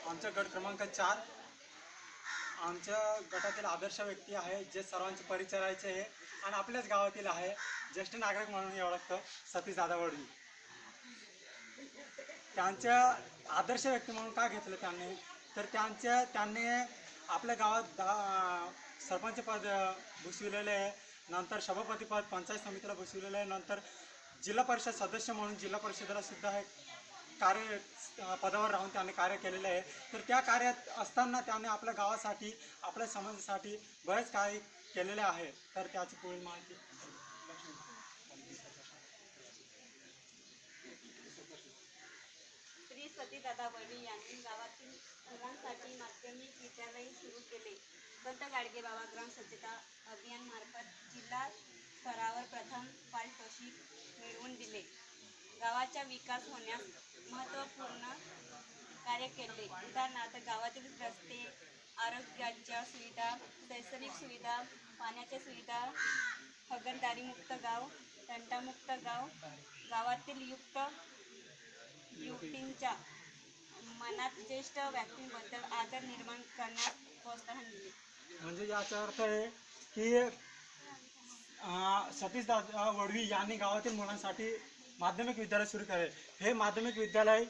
आमचा गट क्रमांक 4 आमच्या गटातील आदर्श व्यक्ती आहे जे सर्वांचे परिचयाचे आहे आणि आपल्याच गावातील आहे, ज्येष्ठ नागरिक म्हणून ओळखतो सतीश दादा वडवी। त्यांच्या आदर्श व्यक्ती म्हणून का घेतलं त्यांनी, तर त्यांनी आपल्या गावात सरपंच पद भूषविलेले आहे, नंतर सभापती पद पंचायत समितीला भूषविलेलं आहे, नंतर जिल्हा परिषद सदस्य म्हणून जिल्हा परिषदेला सुद्धा हे कार्य पदावर राहून त्यांनी कार्य केलेलं आहे। तर त्या कार्यात असताना त्यांनी आपल्या गावासाठी आपल्या समाजासाठी बरेच काही केलेले आहे। तर त्याची पुढील माहिती श्री सतीदादा वडवी यांनी गावातील मुलांसाठी माध्यमिक विद्यालय सुरू केले। संत गाडगेबाबा ग्राम स्वच्छता अभियान मार्फत जिल्हा स्तरावर प्रथम पारितोषिक मिळवून दिले। गावाचा विकास होण्यास महत्त्वपूर्ण कार्य केले। उदाहरणार्थ गावातील रस्ते, आरोग्याच्या सुविधा, शैक्षणिक सुविधा, पाण्याच्या सुविधा, हागणदारी मुक्त गाव, तंटामुक्त गाव, गावातील युवतींच्या मनात ज्येष्ठ व्यक्तींबद्दल आदर निर्माण करण्यास प्रोत्साहन दिले। म्हणजे याचा अर्थ आहे की सतीश दादा वडवी यांनी गावातील मुलांसाठी माध्यमिक विद्यालय सुरू केले। हे माध्यमिक विद्यालय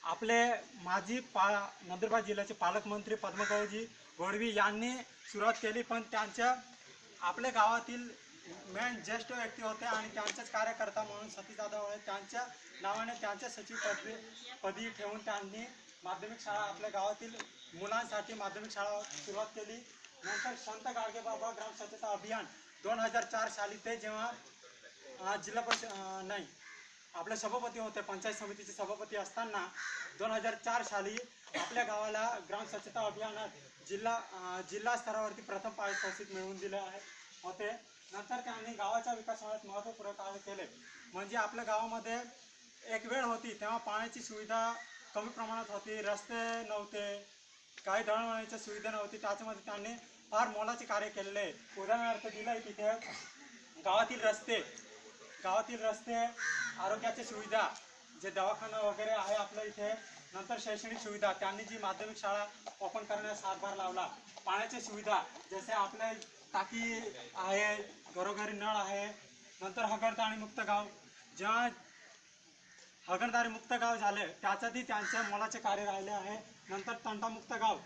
आपले माजी नंदुरबार जिल्ह्याचे पालकमंत्री पद्मकवजी वडवी यांनी सुरुवात केली, पण त्यांच्या आपल्या गावातील मेन ज्येष्ठ व्यक्ती होते आणि त्यांचेच कार्यकर्ता म्हणून सतीश दादा वडवी त्यांच्या नावाने त्यांच्या सचिव पदी ठेवून त्यांनी माध्यमिक शाळा आपल्या गावातील मुलांसाठी माध्यमिक शाळा सुरुवात केली। नंतर संत गाडगेबाबा ग्राम स्वच्छता अभियान 2004 साली ते जेव्हा जिल्हा परिषद नाही आपले सभापती होते, पंचायत समितीचे सभापती असताना 2004 साली आपल्या गावाला ग्राम स्वच्छता अभियानात जिल्हा स्तरावरती प्रथम पारितोषिक मिळवून दिले होते। नंतर त्यांनी गावाच्या विकासात महत्त्वपूर्ण कार्य केले। म्हणजे आपल्या गावामध्ये एक वेळ होती तेव्हा पाण्याची सुविधा कमी प्रमाणात होती, रस्ते नव्हते, काही दळणवळणाची सुविधा नव्हती, त्याच्यामध्ये त्यांनी फार मोलाचे कार्य केलेले आहे। उदाहरणार्थ दिलं आहे तिथे गावातील रस्ते, आरोग्याची सुविधा, जे दवाखाना वगैरे आहे आपल्या इथे, नंतर शैक्षणिक सुविधा, त्यांनी जी माध्यमिक शाळा ओपन करण्यास हातभार लावला, पाण्याची सुविधा जसे आपले टाकी आहे, घरोघरी नळ आहे, नंतर हागणदारी मुक्त गाव, जेव्हा हागणदारी मुक्त गाव झाले त्याच्यातही त्यांच्या मोलाचे कार्य राहिले आहे। नंतर तंटामुक्त गाव